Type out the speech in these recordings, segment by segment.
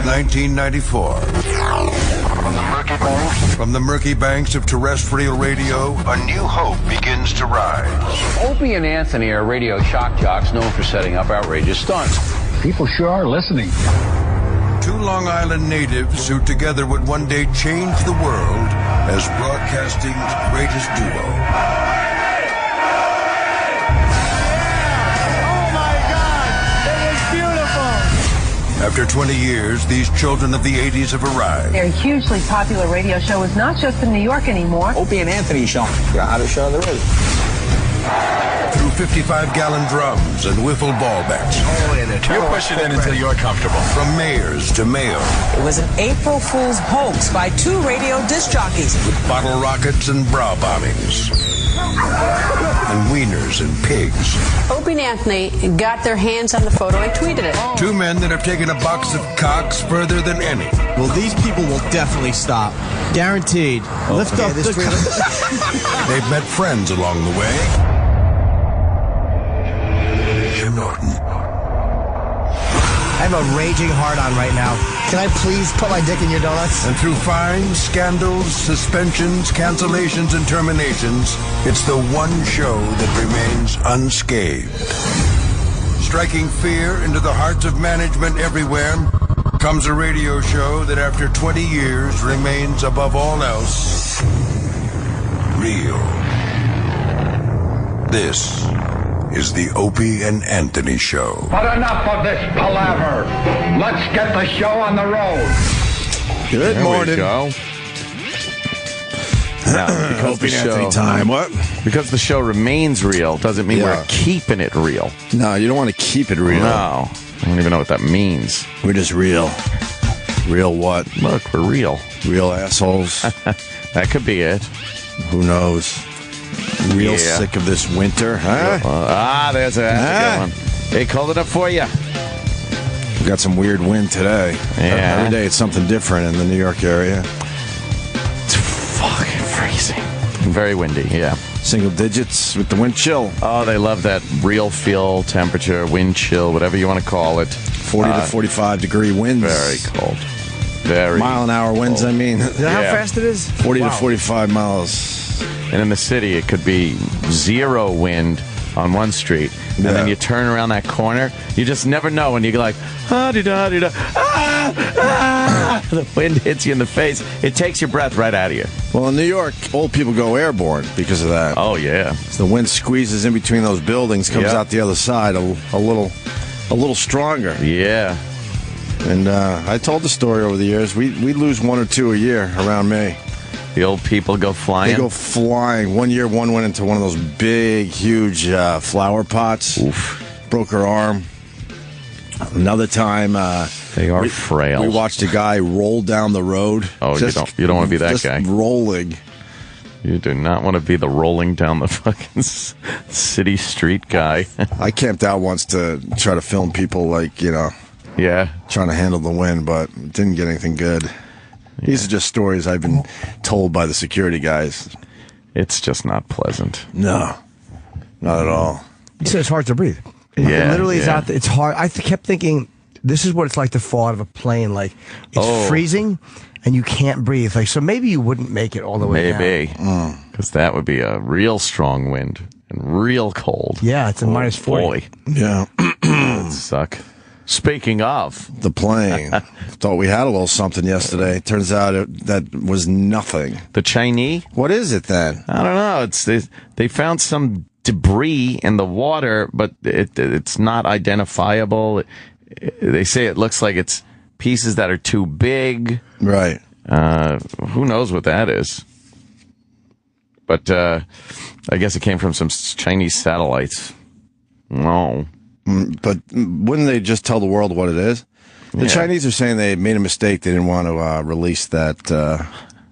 1994. From the murky banks of terrestrial radio, a new hope begins to rise. Opie and Anthony are radio shock jocks known for setting up outrageous stunts. People sure are listening. Two Long Island natives who together would one day change the world as broadcasting's greatest duo. After 20 years, these children of the 80s have arrived. Their hugely popular radio show is not just in New York anymore. Opie and Anthony show. The hottest show there is. Through 55-gallon drums and wiffle ball bats. You push it in until you're comfortable. From mayors to mayo. It was an April Fool's hoax by two radio disc jockeys. With bottle rockets and bra bombings. And wieners and pigs. Opie and Anthony got their hands on the photo and tweeted it. Two men that have taken a box of cocks further than any. Well, these people will definitely stop. Guaranteed. Lift up the... They've met friends along the way. Jim Norton. I have a raging hard-on right now. Can I please put my dick in your donuts? And through fines, scandals, suspensions, cancellations, and terminations, it's the one show that remains unscathed. Striking fear into the hearts of management everywhere comes a radio show that after 20 years remains above all else real. This is the Opie and Anthony Show. But enough of this palaver. Let's get the show on the road. Good morning. Go. Now, because Opie and Anthony time. What? Because the show remains real doesn't mean Yeah. we're keeping it real. No, you don't want to keep it real. No. I don't even know what that means. We're just real. Real what? Look, we're real. Real assholes. That could be it. Who knows? Real Yeah. sick of this winter, huh? That's a good one. They called it up for you. We got some weird wind today. Yeah. Every day it's something different in the New York area. It's fucking freezing. Very windy, yeah. Single digits with the wind chill. Oh, they love that real feel temperature, wind chill, whatever you want to call it. 40 to 45 degree winds. Very cold. Very mile-an-hour winds, cold. I mean. Is that how fast it is? 40 to 45 miles. And in the city, it could be zero wind on one street. And then you turn around that corner, you just never know. And you're like, ah-de-da-de-da, the wind hits you in the face. It takes your breath right out of you. Well, in New York, old people go airborne because of that. Oh, yeah. So the wind squeezes in between those buildings, comes out the other side a little stronger. Yeah. And I told the story over the years. We lose one or two a year around me. The old people go flying. They go flying. One year, one went into one of those big, huge flower pots. Oof. Broke her arm. Another time, they are frail. We watched a guy roll down the road. Oh, you don't want to be that just guy. Rolling. You do not want to be the rolling down the fucking city street guy. I camped out once to try to film people, Yeah. trying to handle the wind, but didn't get anything good. These are just stories I've been told by the security guys. It's just not pleasant. No, not at all. You said it's hard to breathe. It literally is out there. It's hard. I kept thinking, this is what it's like to fall out of a plane. Like, it's freezing, and you can't breathe. Like, so maybe you wouldn't make it all the way down. Maybe. Because that would be a real strong wind and real cold. Yeah, it's a minus 40. Boy. Yeah. That'd suck. Speaking of the plane, thought we had a little something yesterday. Turns out that was nothing. The Chinese? What is it then? I don't know. They found some debris in the water, but it's not identifiable. They say it looks like it's pieces that are too big. Right. Who knows what that is? But I guess it came from some Chinese satellites. No. But wouldn't they just tell the world what it is? The Chinese are saying they made a mistake. They didn't want to release that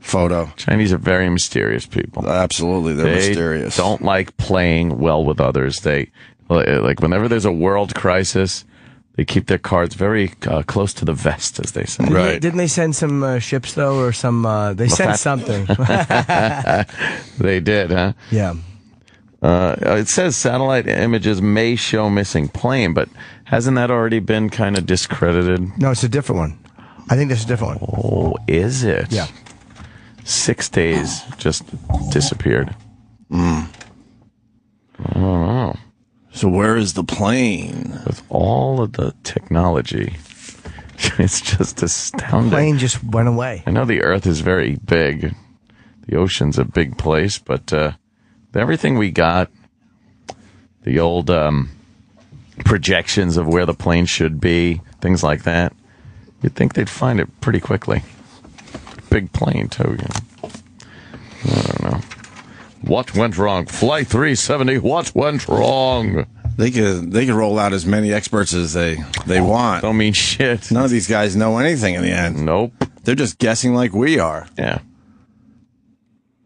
photo. Chinese are very mysterious people. Absolutely, they're mysterious. They don't like playing well with others. They like whenever there's a world crisis, they keep their cards very close to the vest, as they say. Right? Didn't they send some ships though, or some? They sent something. They did, huh? Yeah. It says satellite images may show missing plane, but hasn't that already been kind of discredited? No, it's a different one. I think this is a different one. Oh, is it? Yeah. 6 days just disappeared. I don't know. So where is the plane? With all of the technology, it's just astounding. The plane just went away. I know the Earth is very big. The ocean's a big place, but everything we got, the old projections of where the plane should be, things like that, you'd think they'd find it pretty quickly. Big plane, too. I don't know. What went wrong? Flight 370, what went wrong? They could roll out as many experts as they want. Don't mean shit. None of these guys know anything in the end. Nope. They're just guessing like we are. Yeah.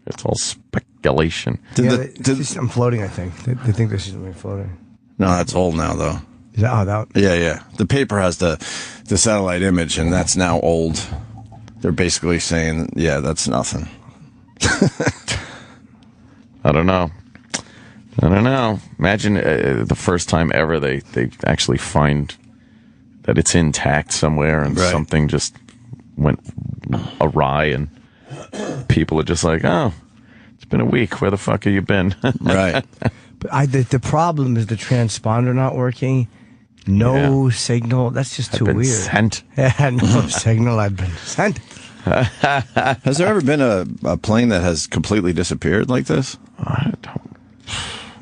It's all speculation. I'm floating, I think. They think this is me floating. No, that's old now, though. Is that that? Yeah. The paper has the satellite image, and that's now old. They're basically saying, yeah, that's nothing. I don't know. Imagine the first time ever they actually find that it's intact somewhere and something just went awry and people are just like, oh, it's been a week. Where the fuck have you been? Right. But the problem is the transponder not working. No signal. That's just too weird. Sent. Yeah, no signal. I've been sent. Has there ever been a plane that has completely disappeared like this? I don't.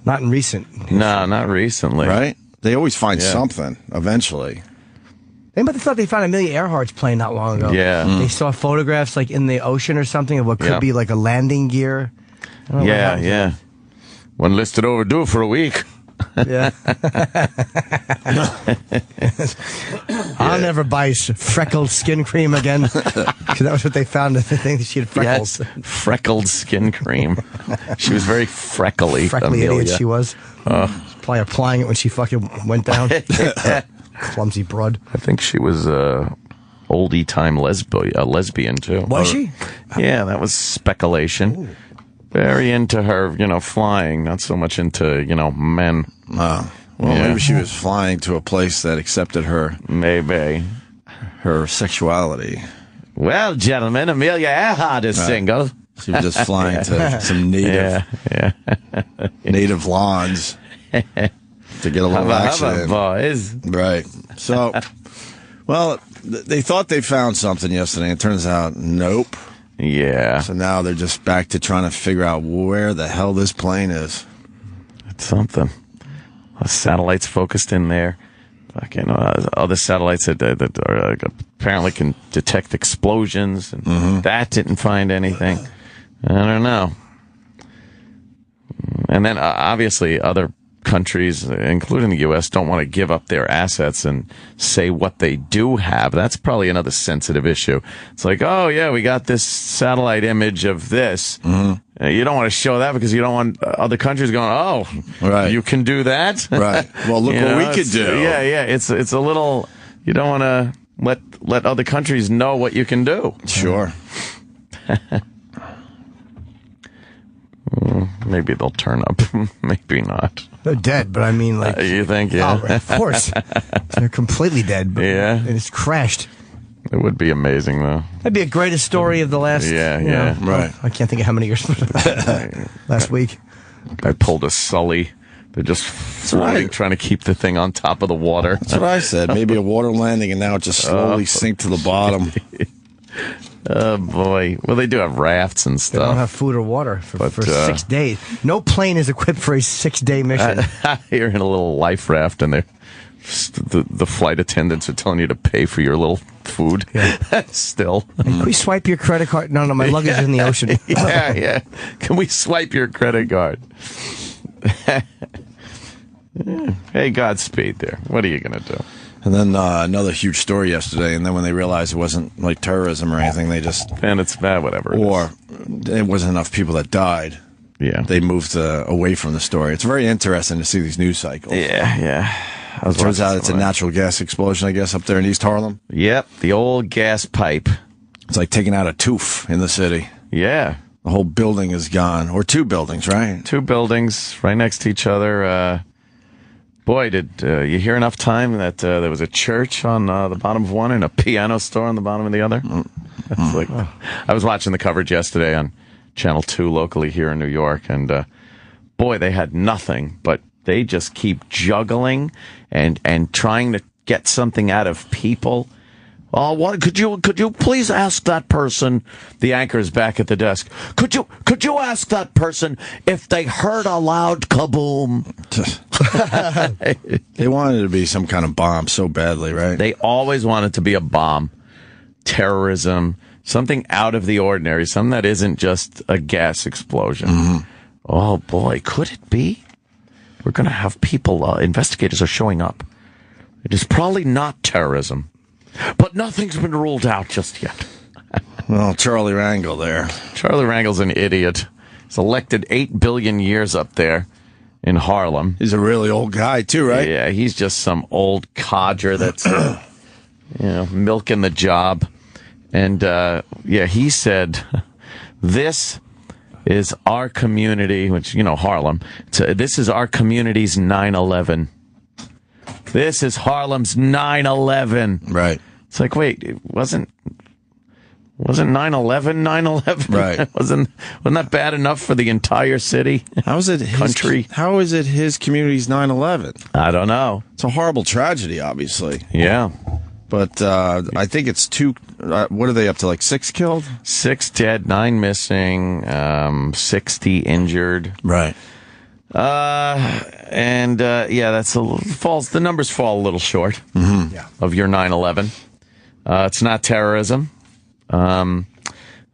Not in recent. No, not recently. Right? They always find something eventually. Anybody thought they found Amelia Earhart's plane not long ago? Yeah. They saw photographs like in the ocean or something of what could be like a landing gear. Yeah. One listed overdue for a week. Yeah. I'll never buy freckled skin cream again. Because that was what they found. They think she had freckles. Yes, freckled skin cream. She was very freckly. Freckly Amelia. idiot she was. Probably applying it when she fucking went down. Clumsy broad. I think she was oldie time lesbian too. Was she? Yeah, that was speculation. Ooh. Very into her, flying, not so much into, men. Well, maybe she was flying to a place that accepted her. Maybe. Her sexuality. Well, gentlemen, Amelia Earhart is single. She was just flying to some native native lawns to get a little action. Boys. Right. So, well, they thought they found something yesterday. It turns out, nope. Yeah. So now they're just back to trying to figure out where the hell this plane is. It's something. Satellites focused in there. Other satellites that are, apparently can detect explosions, and that didn't find anything. I don't know. And then obviously other countries, including the U.S., don't want to give up their assets and say what they do have. That's probably another sensitive issue. It's like, oh, yeah, we got this satellite image of this. You don't want to show that because you don't want other countries going, oh, you can do that? Right. Well, look what we could do. Yeah. It's a little, you don't want to let other countries know what you can do. Sure. Maybe they'll turn up. Maybe not. They're dead, but I mean, like... you think, yeah? Oh, of course. They're completely dead. But, and it's crashed. It would be amazing, though. That'd be a greatest story of the last... Right. I can't think of how many years. Last week. I pulled a Sully. They're just floating, trying to keep the thing on top of the water. That's what I said. Maybe a water landing, and now it just slowly sink to the bottom. Oh, boy. Well, they do have rafts and stuff. They don't have food or water for 6 days. No plane is equipped for a 6-day mission. You're in a little life raft, and the flight attendants are telling you to pay for your little food. Yeah. Still. Can we swipe your credit card? No, my luggage is in the ocean. Yeah. Can we swipe your credit card? Hey, Godspeed there. What are you going to do? And then another huge story yesterday, and then when they realized it wasn't like terrorism or anything, they just... And it's bad, whatever. Or it wasn't enough people that died. Yeah. They moved away from the story. It's very interesting to see these news cycles. Yeah. It turns out it's a natural gas explosion, I guess, up there in East Harlem. Yep, the old gas pipe. It's like taking out a tooth in the city. Yeah. The whole building is gone. Or 2 buildings, right? 2 buildings right next to each other. Boy, did you hear enough time that there was a church on the bottom of one and a piano store on the bottom of the other? That's like, I was watching the coverage yesterday on Channel 2 locally here in New York, and boy, they had nothing, but they just keep juggling and trying to get something out of people. Oh, what could you please ask that person? The anchor is back at the desk. Could you ask that person if they heard a loud kaboom? They wanted it to be some kind of bomb so badly, right? They always want it to be a bomb, terrorism, something out of the ordinary, something that isn't just a gas explosion. Mm-hmm. Oh boy, could it be? We're going to have people. Investigators are showing up. It is probably not terrorism. But nothing's been ruled out just yet. Well, Charlie Rangel there. Charlie Rangel's an idiot. He's elected 8 billion years up there in Harlem. He's a really old guy, too, right? Yeah, he's just some old codger that's, milking the job. And, he said, this is our community, which, Harlem. This is our community's 9/11. This is Harlem's 9/11. Right. It's like, wait, it wasn't 9/11 9/11? Right. Wasn't that bad enough for the entire city? How is it country? How is it his community's 9/11? I don't know. It's a horrible tragedy, obviously. Yeah. But I think it's what are they up to, like 6 killed? 6 dead, 9 missing, 60 injured. Right. That's the numbers fall a little short of your 9/11. It's not terrorism.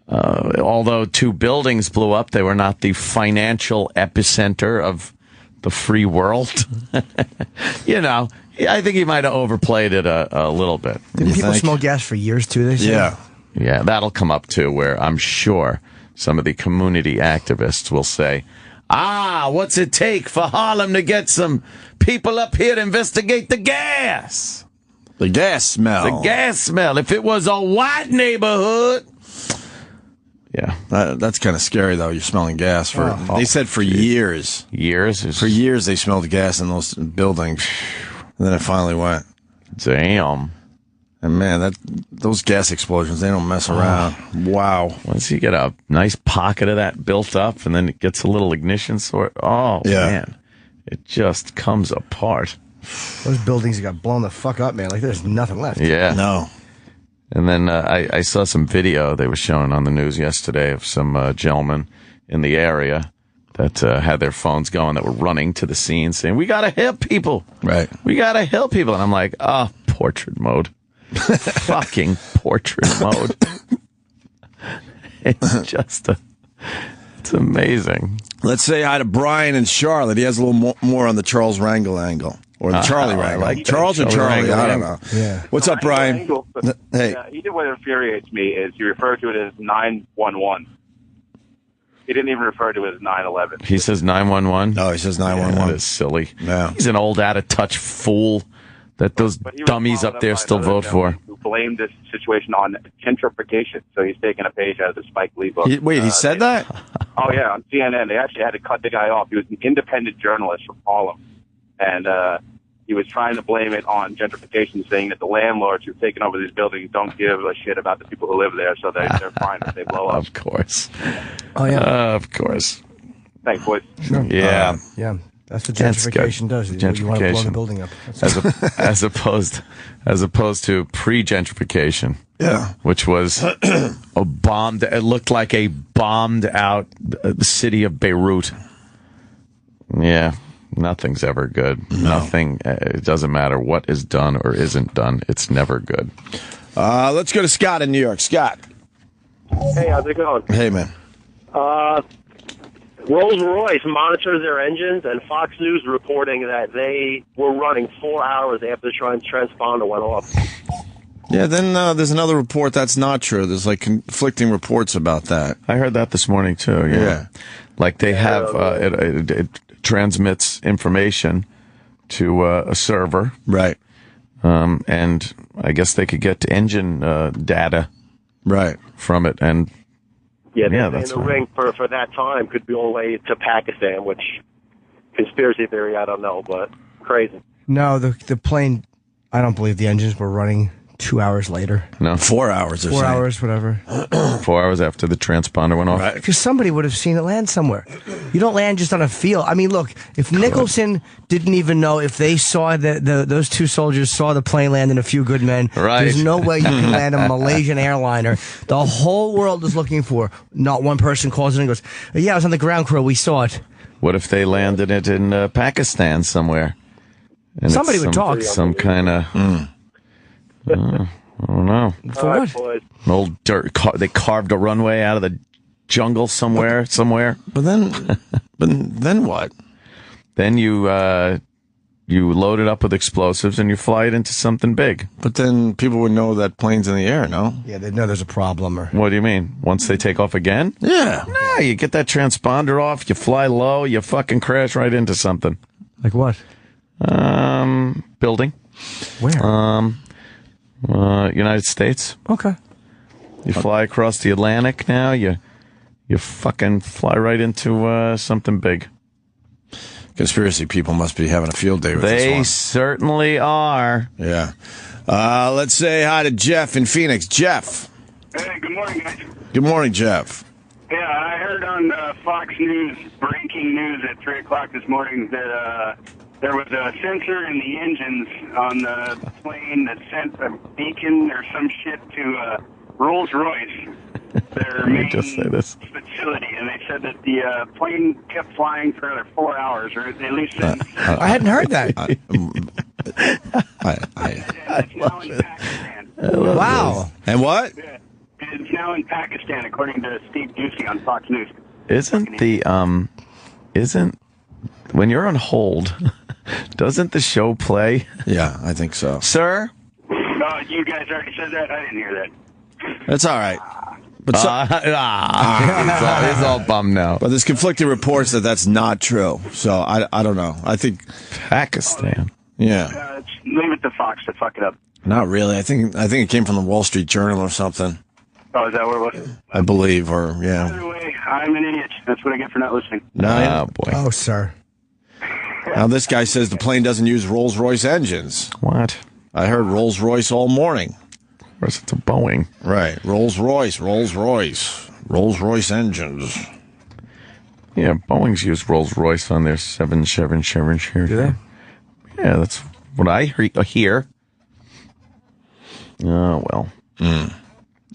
Although 2 buildings blew up, they were not the financial epicenter of the free world. I think he might have overplayed it a little bit. Didn't people smell gas for years, too, they say? Yeah. Yeah, that'll come up, too, where I'm sure some of the community activists will say, what's it take for Harlem to get some people up here to investigate the gas? The gas smell. The gas smell. If it was a white neighborhood. Yeah. That's kind of scary, though. You're smelling gas they said for years. Years? For years they smelled gas in those buildings. And then it finally went. Damn. And man, those gas explosions, they don't mess around. Wow. Once you get a nice pocket of that built up and then it gets a little ignition sort. Oh, yeah. Man. It just comes apart. Those buildings got blown the fuck up, man. Like there's nothing left. Yeah. No. And then I saw some video they were showing on the news yesterday of some gentlemen in the area that had their phones going that were running to the scene saying, we got to help people. Right. We got to help people. And I'm like, portrait mode. Fucking portrait mode. It's amazing. Let's say hi to Brian in Charlotte. He has a little more on the Charles Rangel angle. Or the Charlie Rangel. Like Charles or Charlie? I don't know. Yeah. What's up, Brian? Hey. What infuriates me is you refer to it as 911. He didn't even refer to it as 9/11. He says 911? No, he says 911. Yeah, that is silly. Yeah. He's an old, out-of-touch fool that those dummies up there still vote for. Who blamed this situation on gentrification. So he's taking a page out of the Spike Lee book. He said that? Oh, yeah, on CNN. They actually had to cut the guy off. He was an independent journalist from Harlem. And he was trying to blame it on gentrification, saying that the landlords who've taken over these buildings don't give a shit about the people who live there, so they're fine if they blow up. Of course. Oh, yeah. Of course. Thanks, boys. Sure. Yeah. Yeah. That's what gentrification does. You want to blow the building up. As opposed to pre-gentrification. Yeah. Which was a bombed, it looked like a bombed out city of Beirut. Yeah. Nothing's ever good. No. Nothing. It doesn't matter what is done or isn't done. It's never good. Let's go to Scott in New York. Scott. Hey, how's it going? Hey, man. Rolls-Royce monitors their engines, and Fox News reporting that they were running 4 hours after the transponder went off. Yeah, then there's another report that's not true. There's like conflicting reports about that. I heard that this morning too. Yeah. Like they have it transmits information to a server, right? And I guess they could get engine data, right, from it. And that's the ring for that time could be all the way to Pakistan, which conspiracy theory I don't know, but crazy. No, the plane, I don't believe the engines were running 2 hours later. No, 4 hours or 4 hours, whatever. 4 hours after the transponder went off. Right. Because somebody would have seen it land somewhere. You don't land just on a field. I mean, look, if Nicholson didn't even know, if they saw those two soldiers saw the plane land in A Few Good Men, there's no way you can land a Malaysian airliner. The whole world is looking for. Not one person calls in and goes, yeah, I was on the ground crew. We saw it. What if they landed it in Pakistan somewhere? And somebody would talk. Some kind of... I don't know. For All what? right, boys. An old dirt. They carved a runway out of the jungle somewhere. But then what? Then you load it up with explosives and you fly it into something big. But then people would know that plane's in the air, no? Yeah, they know there's a problem. Or What do you mean? Once they take off again? Yeah. Nah, you get that transponder off, you fly low, you fucking crash right into something. like what? Building. Where? United States. Okay. You fly across the Atlantic now, you fucking fly right into something big. Conspiracy people must be having a field day with this They one. certainly are. Yeah. Let's say hi to Jeff in Phoenix. Jeff. Hey, good morning, guys. Good morning, Jeff. Yeah, I heard on Fox News, breaking news at 3 o'clock this morning, that there was a sensor in the engines on the plane that sent a beacon or some shit to Rolls-Royce, their main facility. And they said that the plane kept flying for another 4 hours, or at least since. I hadn't heard that. It's now in Pakistan. Wow. And what? Yeah. It's now in Pakistan, according to Steve Busey on Fox News. Isn't when you're on hold, doesn't the show play? Yeah, I think so. Sir? You guys already said that? I didn't hear that. That's all right. But he's all bummed now. But there's conflicting reports that that's not true. So I don't know. I think Pakistan. Yeah. Leave it to Fox to fuck it up. Not really. I think it came from the Wall Street Journal or something. Oh, is that what it was? I believe, or yeah. Either way, I'm an idiot. That's what I get for not listening. No, boy. Oh, sir. Now this guy says the plane doesn't use Rolls-Royce engines. What? I heard Rolls-Royce all morning. Of course, it's a Boeing. Right. Rolls-Royce engines. Yeah, Boeing's used Rolls-Royce on their 777. Do they? Yeah, that's what I hear. Oh, well.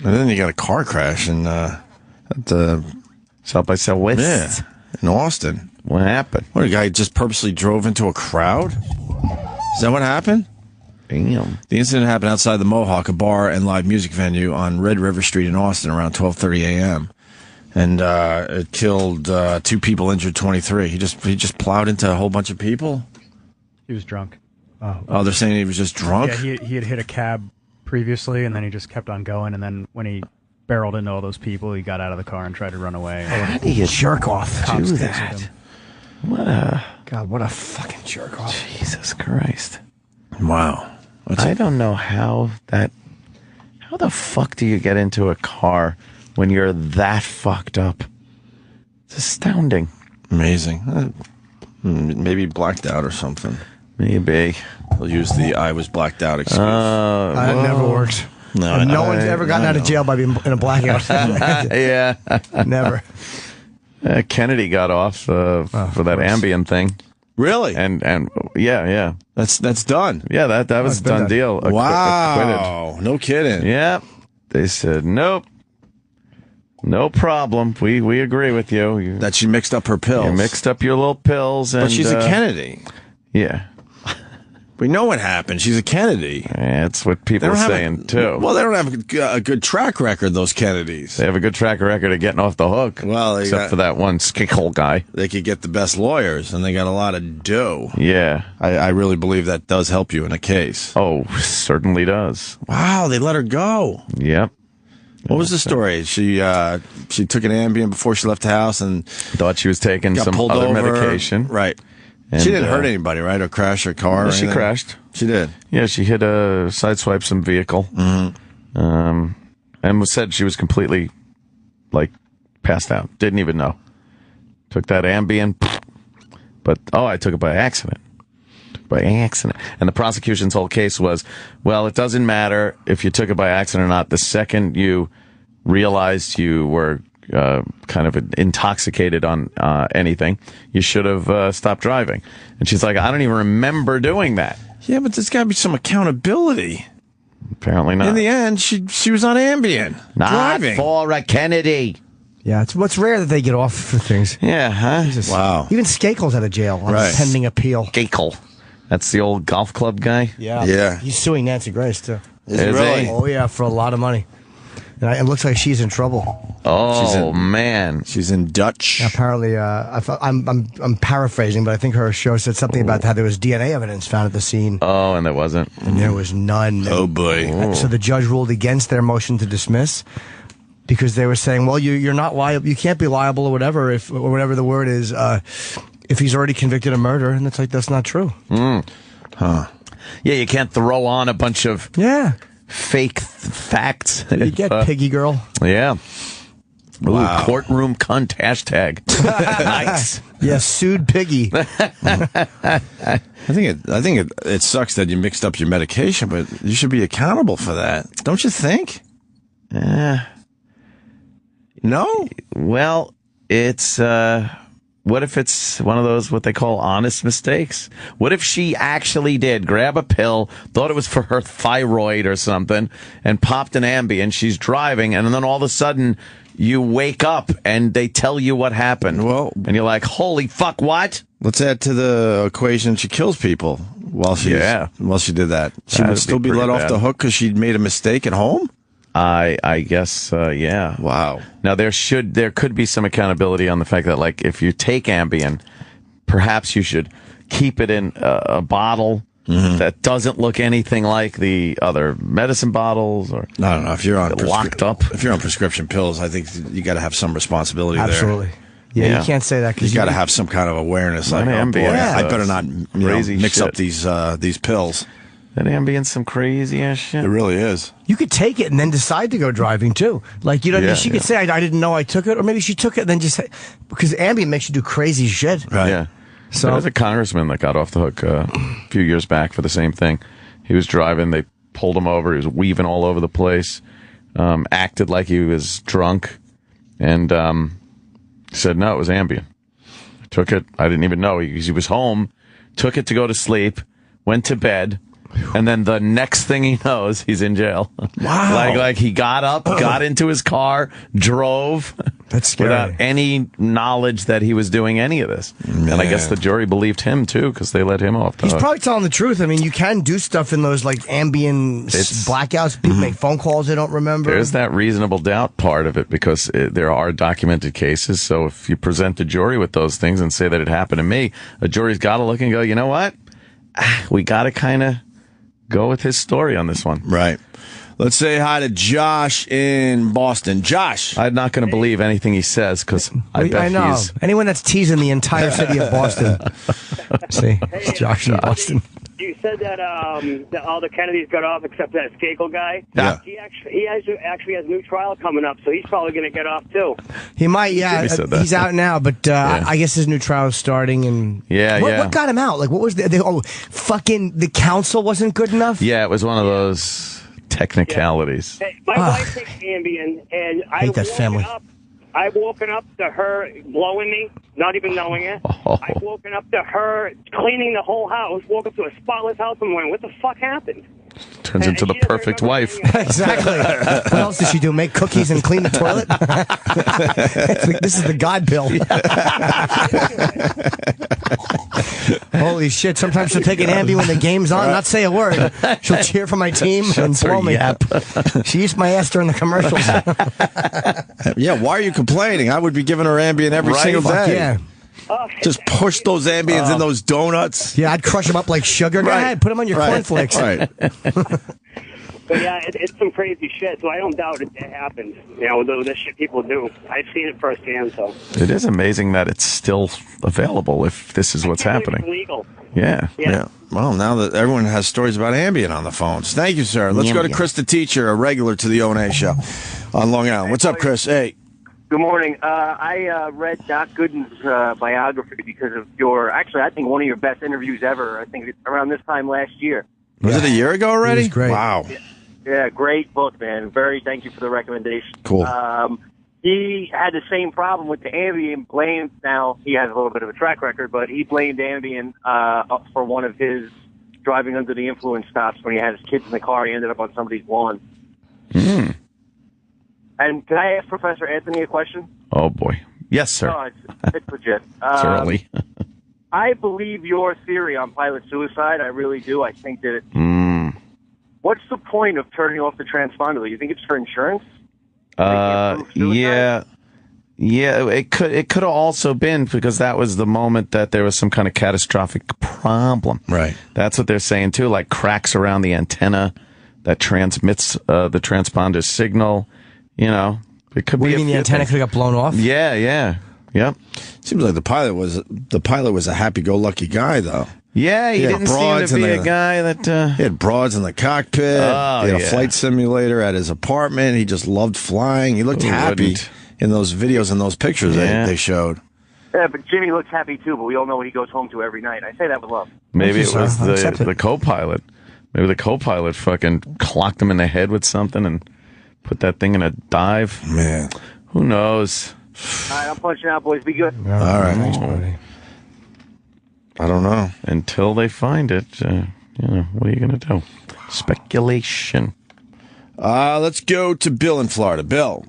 And then you got a car crash at South by Southwest. Yeah, in Austin. What happened? What, a guy just purposely drove into a crowd? Is that what happened? Damn. The incident happened outside the Mohawk, a bar and live music venue on Red River Street in Austin around 12:30 a.m. And it killed 2 people, injured 23. He just plowed into a whole bunch of people? He was drunk. Oh, they're saying he was just drunk? Yeah, he had hit a cab previously, and then he just kept on going, and then when he barreled into all those people, he got out of the car and tried to run away. How do you jerk off Cops do tased that? him. What a fucking jerk off. Jesus Christ. Wow. I don't know how the fuck do you get into a car when you're that fucked up? It's astounding. Amazing. Maybe blacked out or something. Maybe. They'll use the I was blacked out excuse. That never worked. No one's ever gotten out of jail by being in a blackout. Yeah. Never. Kennedy got off for that Ambien thing. Really? And yeah. That's done. Yeah, that was a done deal. Wow. No kidding. Yeah. They said, nope. No problem. We agree with you. That she mixed up her pills. You mixed up your little pills. But she's a Kennedy. Yeah. We know what happened. She's a Kennedy. That's what people are saying, too. Well, they don't have a good track record, those Kennedys. They have a good track record of getting off the hook. Well, except for that one skickle guy. They could get the best lawyers, and they got a lot of dough. Yeah. I really believe that does help you in a case. Oh, certainly does. Wow, they let her go. Yep. What was the story? She took an Ambien before she left the house and thought she was taking some other medication. Right. And, she didn't hurt anybody, right? Or crash her car? Well, she crashed. She did. Yeah, she hit sideswiped some vehicle. Mm-hmm. And said she was completely, passed out. Didn't even know. Took that Ambien. But, I took it by accident. by accident. And the prosecution's whole case was, well, it doesn't matter if you took it by accident or not. The second you realized you were kind of intoxicated on anything, you should have stopped driving. And she's like, I don't even remember doing that. Yeah, but there's got to be some accountability. Apparently not. In the end, she was on Ambien. Not driving. for a Kennedy. Yeah, it's rare that they get off for things. Yeah, huh? Jesus. Wow. Even Skakel's out of jail on a pending appeal. Skakel. That's the old golf club guy? Yeah. He's suing Nancy Grace, too. Is he really? Oh, yeah, for a lot of money. And it looks like she's in trouble. Oh, man. She's in Dutch. Apparently, I'm paraphrasing, but I think her show said something about how there was DNA evidence found at the scene. Oh, and there wasn't? And there was none. Oh, boy. So the judge ruled against their motion to dismiss because they were saying, well, you're not liable. You can't be liable or whatever, or whatever the word is, if he's already convicted of murder. And it's like, that's not true. Huh. Yeah, you can't throw on a bunch of fake facts. You get piggy girl. Yeah. Wow. Ooh, courtroom cunt hashtag. Nice. Yeah, sued piggy. I think it sucks that you mixed up your medication, but you should be accountable for that, don't you think? No. Well, it's what if it's one of those what they call honest mistakes? What if she actually did grab a pill, thought it was for her thyroid or something, and popped an Ambien? She's driving, and then all of a sudden you wake up and they tell you what happened. Well, and you're like, holy fuck, what? Let's add to the equation she kills people while she did that. She would still be let off the hook because she'd made a mistake at home? I guess, yeah. Wow. Now, there could be some accountability on the fact that, like, if you take Ambien, perhaps you should keep it in a bottle that doesn't look anything like the other medicine bottles, or I don't know. If you're on locked up, if you're on prescription pills, I think you got to have some responsibility Absolutely. there. Yeah, you can't say that because you got to have some kind of awareness. Like, oh boy, I better not mix up these pills. That Ambien's some crazy ass shit. It really is. You could take it and then decide to go driving too. Like, you know, she could say, I didn't know I took it, or maybe she took it and then just because Ambien makes you do crazy shit. Right. Yeah. So there was a congressman that got off the hook a few years back for the same thing. He was driving, they pulled him over, he was weaving all over the place, acted like he was drunk, and said, no, it was Ambien. I took it, I didn't even know, he was home, took it to go to sleep, went to bed, and then the next thing he knows, he's in jail. Wow. Like he got up, got into his car, drove. That's scary. Without any knowledge that he was doing any of this. Man. And I guess the jury believed him, too, because they let him off the He's hook. probably telling the truth. I mean, you can do stuff in those, like, Ambien blackouts. People make phone calls they don't remember. There's that reasonable doubt part of it, because there are documented cases. So if you present a jury with those things and say that it happened to me, a jury's got to look and go, you know what? We got to kind of go with his story on this one. Right. Let's say hi to Josh in Boston. Josh. I'm not going to believe anything he says because I know. he's... Anyone that's teasing the entire city of Boston. See, it's Josh in Boston. You said that all the Kennedys got off except that Skakel guy. Yeah. He actually has a new trial coming up, so he's probably going to get off too. He might, yeah. He's out now, but I guess his new trial is starting. And what got him out? Like, what was fucking the counsel wasn't good enough? Yeah, it was one of those technicalities. Hey, my wife takes Ambien, and hate that family. I've woken up to her blowing me, not even knowing it. I've woken up to her cleaning the whole house, woke up to a spotless house and went, what the fuck happened? Turns into the perfect wife. Exactly. What else does she do? Make cookies and clean the toilet? This is the God bill. Holy shit. Sometimes she'll take an Ambien when the game's on, not say a word. She'll cheer for my team and blow me. She eats my ass during the commercials. Yeah, why are you complaining? I would be giving her Ambien every single day. Yeah. Just push those Ambiens in those donuts. Yeah, I'd crush them up like sugar. Go ahead, put them on your cornflakes. Right. But yeah, it's some crazy shit, so I don't doubt it happened. You know, the shit people do. I've seen it firsthand, so. It is amazing that it's still available if this is what's happening. It's legal. Yeah. Well, now that everyone has stories about Ambien on the phones. Thank you, sir. Let's go to Chris the teacher, a regular to the O&A show on Long Island. What's up, Chris? Hey. Good morning. I read Doc Gooden's biography because of I think one of your best interviews ever. I think it's around this time last year. Was it a year ago already? It was great. Wow. Yeah, great book, man. Thank you for the recommendation. Cool. He had the same problem with the Ambien. Now, he has a little bit of a track record, but he blamed Ambien for one of his driving under the influence stops when he had his kids in the car. He ended up on somebody's lawn. Mm. And can I ask Professor Anthony a question? Oh, boy. Yes, sir. Oh, it's legit. It's early. I believe your theory on pilot suicide. I really do. I think that What's the point of turning off the transponder? You think it's for insurance? Yeah. It could have also been because that was the moment that there was some kind of catastrophic problem. Right. That's what they're saying too, like cracks around the antenna that transmits the transponder signal. You know, it could be. You mean the antenna could have got blown off? Yeah. Yep. Seems like the pilot was a happy-go-lucky guy, though. Yeah, he didn't seem to be a guy that... He had broads in the cockpit. He had a flight simulator at his apartment. He just loved flying. He looked happy in those videos and those pictures they showed. Yeah, but Jimmy looks happy, too, but we all know what he goes home to every night. I say that with love. Maybe it was the co-pilot. Maybe the co-pilot fucking clocked him in the head with something and put that thing in a dive. Man. Who knows? All right, I'm punching out, boys. Be good. All right. Thanks, buddy. I don't know. Until they find it, what are you going to do? Speculation. Let's go to Bill in Florida. Bill.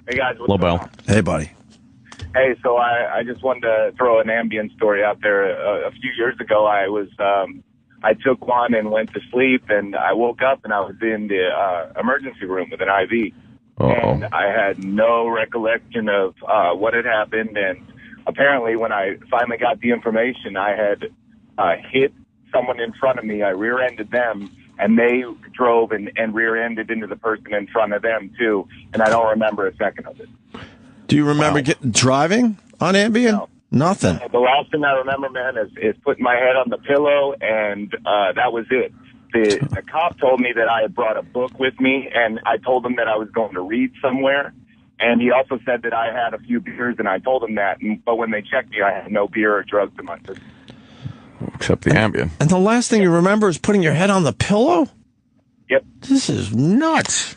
Hey, guys. Hello, Bill. Hey, buddy. Hey, so I just wanted to throw an Ambien story out there. A few years ago, I took one and went to sleep, and I woke up, and I was in the emergency room with an IV. And I had no recollection of what had happened, and apparently when I finally got the information, I had hit someone in front of me. I rear-ended them, and they drove and rear-ended into the person in front of them, too, and I don't remember a second of it. Do you remember driving on Ambien? No. Nothing. The last thing I remember, man, is putting my head on the pillow, and that was it. The cop told me that I had brought a book with me, and I told him that I was going to read somewhere. And he also said that I had a few beers, and I told him that. But when they checked me, I had no beer or drugs in my system. Except the Ambien. And the last thing you remember is putting your head on the pillow? Yep. This is nuts.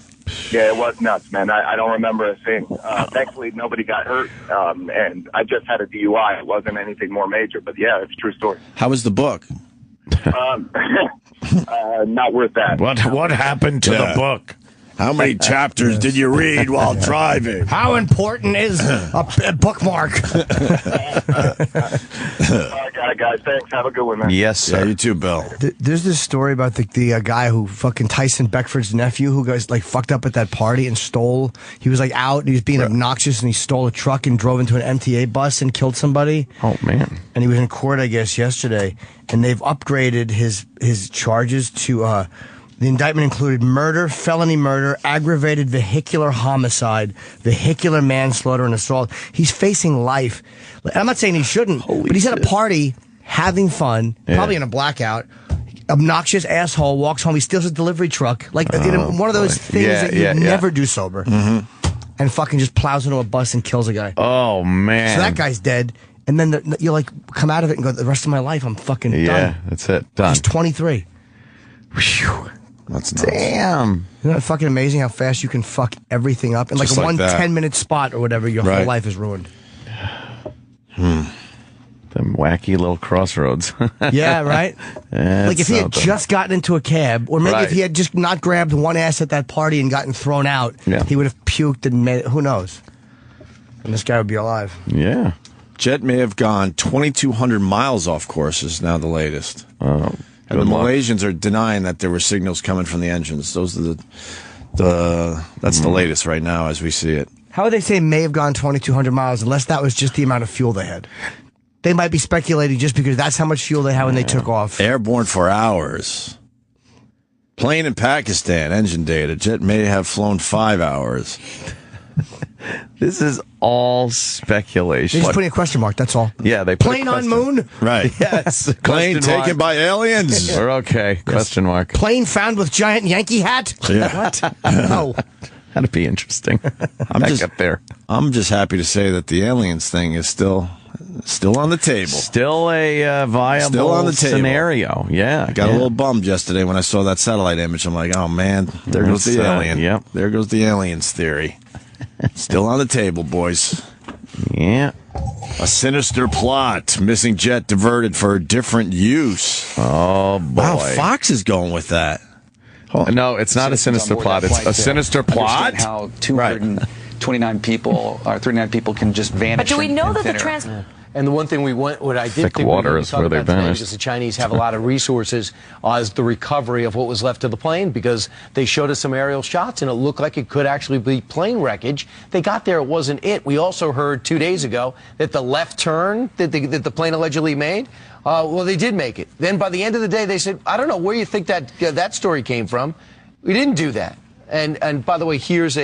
Yeah, it was nuts, man. I don't remember a thing. Thankfully, nobody got hurt, and I just had a DUI. It wasn't anything more major, but yeah, it's a true story. How was the book? Not worth that. What happened to the book? How many chapters did you read while driving? How important is a bookmark? All right, guys. Thanks. Have a good one, man. Yes, sir. Yeah, you too, Bill. There's this story about the guy who fucking Tyson Beckford's nephew who goes fucked up at that party and stole. He was out and he was being obnoxious and he stole a truck and drove into an MTA bus and killed somebody. Oh man! And he was in court, I guess, yesterday, and they've upgraded his charges to. The indictment included murder, felony murder, aggravated vehicular homicide, vehicular manslaughter, and assault. He's facing life. I'm not saying he shouldn't, but he's at a party, having fun, probably in a blackout. Obnoxious asshole walks home. He steals a delivery truck, one of those things that you never do sober, and fucking just plows into a bus and kills a guy. Oh man! So that guy's dead. And then you come out of it and go, the rest of my life I'm fucking done. Yeah, that's it. Done. He's 23. Whew. That's nuts. Damn. Isn't that fucking amazing how fast you can fuck everything up? In Just one that. 10-minute spot or whatever, your whole life is ruined. Them wacky little crossroads. Yeah, right? If he had just gotten into a cab, or maybe if he had just not grabbed one ass at that party and gotten thrown out, he would have puked and who knows? And this guy would be alive. Yeah. Jet may have gone 2,200 miles off course is now the latest. Oh. And the Malaysians are denying that there were signals coming from the engines. Those are that's the latest right now as we see it. How would they say may have gone 2,200 miles unless that was just the amount of fuel they had? They might be speculating just because that's how much fuel they had when they took off. Airborne for hours. Plane in Pakistan, engine data. Jet may have flown 5 hours. This is all speculation. They're just putting a question mark, that's all. Yeah, they put Plane on moon? Right. Yes. Plane taken by aliens. We're okay. Question mark. Plane found with giant Yankee hat? Yeah. What? No. That'd be interesting. I'm just happy to say that the aliens thing is still on the table. Still a viable on the table. scenario. Yeah. I got a little bummed yesterday when I saw that satellite image. I'm like, oh man, there goes the alien. Yep. There goes the aliens theory. Still on the table, boys. Yeah. A sinister plot. Missing jet diverted for a different use. Oh, boy. Wow, Fox is going with that. No, it's not a sinister plot. It's a sinister plot. How 229 people or 39 people can just vanish. But do we know that the And the one thing what I did Thick think water we is where they about today, vanished. because the Chinese have a lot of resources, is the recovery of what was left of the plane, because they showed us some aerial shots and it looked like it could actually be plane wreckage. They got there, it wasn't it. We also heard 2 days ago that the left turn that the plane allegedly made, well, they did make it. Then by the end of the day, they said, I don't know where you think that story came from. We didn't do that. And by the way, here's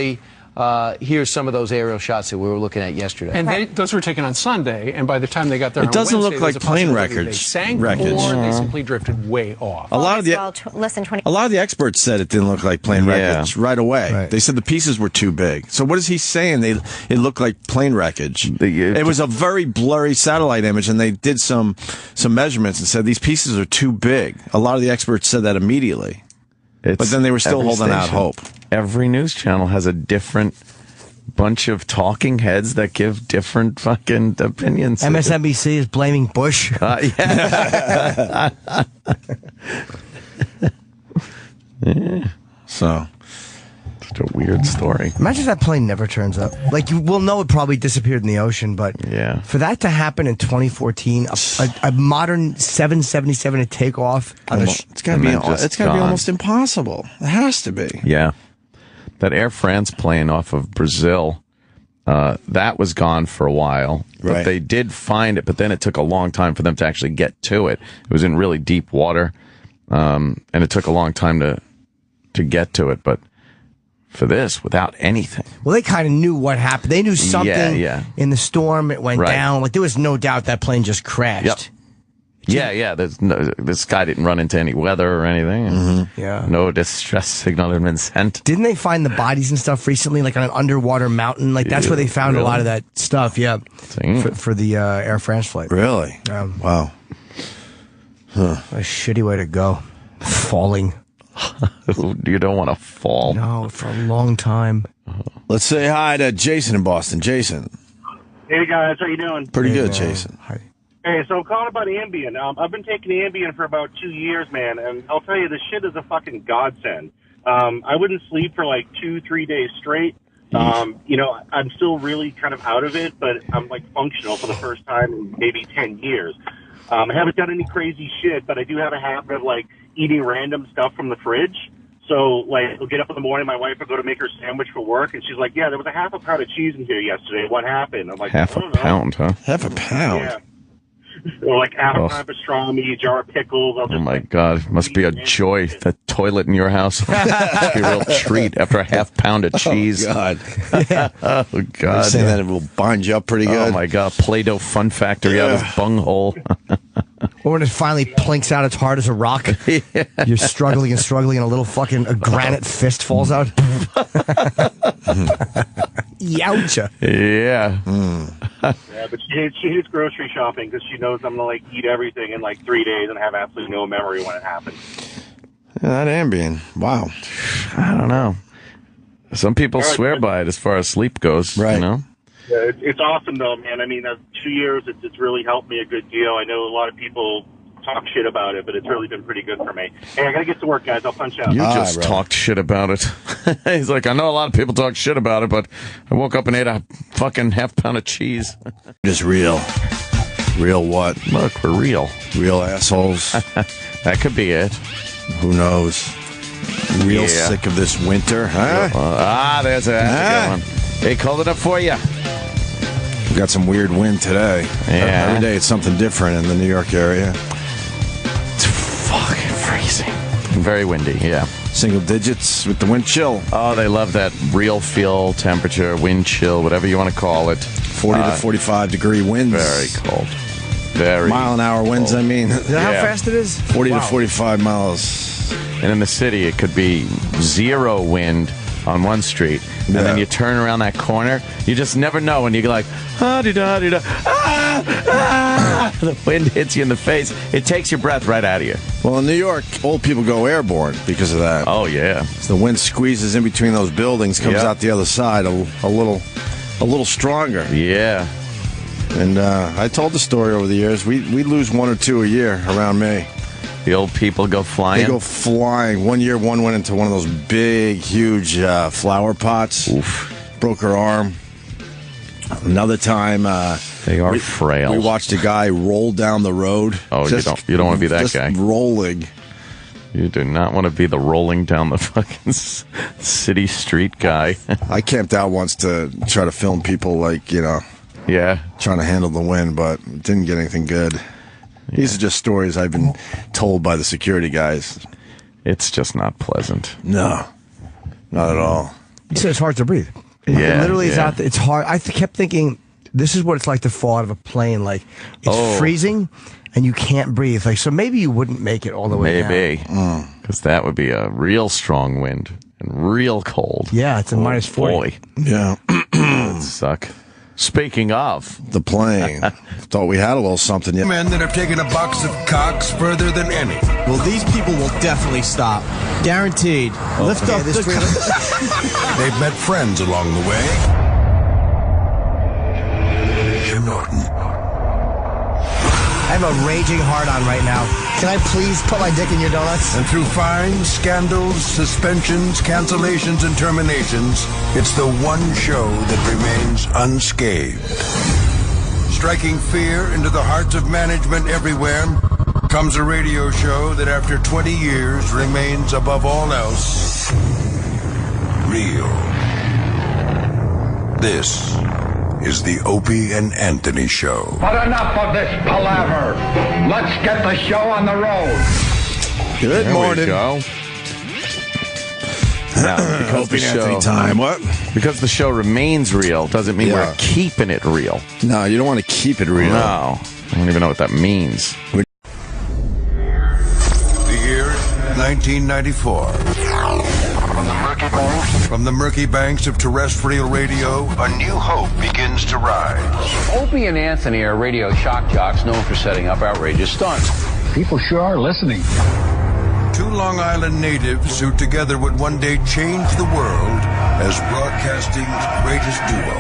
some of those aerial shots that we were looking at yesterday. And those were taken on Sunday, and by the time they got there It doesn't Wednesday, look like plane wreckage. They sank or they simply drifted way off. A lot of the experts said it didn't look like plane wreckage right away. Right. They said the pieces were too big. So what is he saying? It looked like plane wreckage. It was a very blurry satellite image, and they did some measurements and said these pieces are too big. A lot of the experts said that immediately. But then they were still holding out hope. Every news channel has a different bunch of talking heads that give different fucking opinions. MSNBC is blaming Bush. Yeah. Yeah. So, it's a weird story. Imagine if that plane never turns up. Like, we'll know it probably disappeared in the ocean, but for that to happen in 2014, a modern 777 to take off on it's got to be almost impossible. It has to be. Yeah. That Air France plane off of Brazil, that was gone for a while. But they did find it, but then it took a long time for them to actually get to it. It was in really deep water, and it took a long time to get to it. But for this, without anything. Well, they kind of knew what happened. They knew something in the storm. It went down. Like, there was no doubt that plane just crashed. Yep. This guy didn't run into any weather or anything. Mm-hmm. Yeah. No distress signal had been sent. Didn't they find the bodies and stuff recently, like on an underwater mountain? Like, that's where they found a lot of that stuff, for the Air France flight. Really? Wow. Huh. A shitty way to go. Falling. You don't want to fall. No, for a long time. Let's say hi to Jason in Boston. Jason. Hey, guys. How you doing? Pretty good, Jason. Hi. Hey, so I'm calling about Ambien. I've been taking Ambien for about 2 years, man, and I'll tell you, this shit is a fucking godsend. I wouldn't sleep for like 2-3 days straight. I'm still really kind of out of it, but I'm like functional for the first time in maybe 10 years. I haven't done any crazy shit, but I do have a habit of like eating random stuff from the fridge. So, like, I'll get up in the morning, my wife will go to make her sandwich for work, and she's like, yeah, there was a half a pound of cheese in here yesterday. What happened? I'm like, half a pound, huh? Half a pound? Yeah. Or like half a pound of pastrami, a jar of pickles. Oh my God! It must be a joy. That toilet in your house must be a real treat after a half pound of cheese. Oh God! Oh God! You're saying that it will bind you up pretty good. Oh my God! Play-Doh Fun Factory out of his bunghole. Or when it finally plinks out, it's hard as a rock. You're struggling and struggling, and a little fucking granite fist falls out. Youcha. Yeah. Yeah, but she hates grocery shopping because she knows I'm going to, like, eat everything in, like, 3 days and have absolutely no memory when it happens. Yeah, that Ambien. Wow. I don't know. Some people swear by it as far as sleep goes, right. You know? Yeah, it's awesome, though, man. I mean, 2 years, it's really helped me a good deal. I know a lot of people talk shit about it, but it's really been pretty good for me. Hey, I got to get to work, guys. I'll punch out. You just talked shit about it. He's like, I know a lot of people talk shit about it, but I woke up and ate a fucking half pound of cheese. Just real. Real what? Look, we're real. Real assholes. That could be it. Who knows? Real sick of this winter, huh? There's a good one. They called it up for you. We got some weird wind today. Yeah. Every day it's something different in the New York area. It's fucking freezing. Very windy, yeah. Single digits with the wind chill. Oh, they love that real feel temperature, wind chill, whatever you want to call it. 40 to 45 degree winds. Very cold. Very mile-an-hour winds, cold. I mean. Is that how fast it is? 40 to 45 miles. And in the city, it could be 0 wind on one street, and then you turn around that corner, you just never know when you're like, ah-de-da-de-da, the wind hits you in the face. It takes your breath right out of you. Well, in New York, old people go airborne because of that. Oh, yeah. So the wind squeezes in between those buildings, comes out the other side a little stronger. Yeah. And I told the story over the years. We lose one or two a year around me. The old people go flying? They go flying. One year, one went into one of those big, huge flower pots. Oof. Broke her arm. Another time, they are frail. We watched a guy roll down the road. Oh, you don't want to be that guy. Rolling. You do not want to be the rolling down the fucking city street guy. I camped out once to try to film people trying to handle the wind, but didn't get anything good. Yeah. These are just stories I've been told by the security guys. It's just not pleasant. No, not at all. You said it's hard to breathe. It literally is out there. It's hard. I kept thinking, this is what it's like to fall out of a plane. Like, it's freezing, and you can't breathe. Like, so maybe you wouldn't make it all the way down. Maybe. Because that would be a real strong wind and real cold. Yeah, it's a minus 40. Boy. Yeah. That would suck. Speaking of the plane, thought we had a little something. Men that have taken a box of cocks further than any. Well, these people will definitely stop. Guaranteed. Lift up the... They've met friends along the way. Jim Norton. I have a raging hard-on right now. Can I please put my dick in your donuts? And through fines, scandals, suspensions, cancellations, and terminations, it's the one show that remains unscathed. Striking fear into the hearts of management everywhere comes a radio show that after 20 years remains above all else real. This is the Opie and Anthony Show. But enough of this palaver. Let's get the show on the road. Good morning. There we go. Now, because Opie and Anthony time. What? Because the show remains real doesn't mean we're keeping it real. No, you don't want to keep it real. No. I don't even know what that means. The year 1994. From the murky banks of terrestrial radio, a new hope begins to rise. Opie and Anthony are radio shock jocks known for setting up outrageous stunts. People sure are listening. Two Long Island natives who together would one day change the world as broadcasting's greatest duo.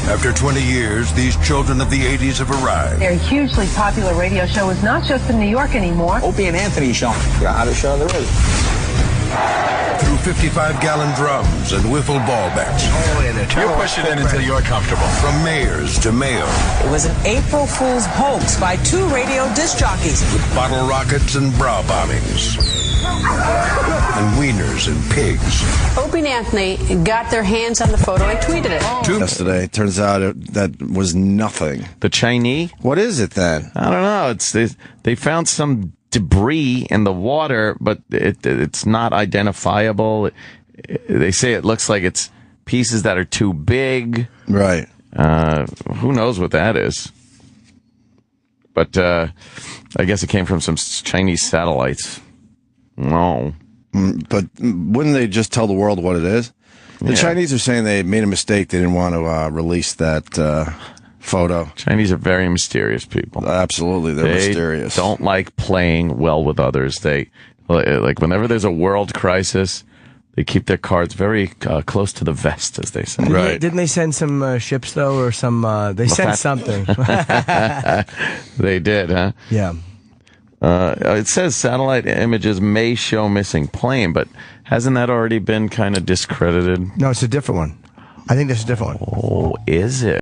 After 20 years, these children of the 80s have arrived. Their hugely popular radio show is not just in New York anymore. Opie and Anthony Show. The hottest show there is. Through 55-gallon drums and wiffle ball bats. You push it in until you're comfortable. From mayors to mayor. It was an April Fool's hoax by two radio disc jockeys. With bottle rockets and bra bombings. And wieners and pigs. Opie and Anthony got their hands on the photo and tweeted it. Yesterday, turns out that was nothing. The Chinese? What is it then? I don't know. They found some debris in the water, but it's not identifiable. They say it looks like it's pieces that are too big. Right. Who knows what that is? But I guess it came from some Chinese satellites. No. But wouldn't they just tell the world what it is? The Chinese are saying they made a mistake. They didn't want to release that photo. Chinese are very mysterious people. Absolutely, they're mysterious. Don't like playing well with others. They like whenever there's a world crisis, they keep their cards very close to the vest, as they say. Right? Didn't they send some ships though, or some? They sent something. They did, huh? Yeah. It says satellite images may show missing plane, but hasn't that already been kind of discredited? No, it's a different one. I think that's a different one. Oh, is it?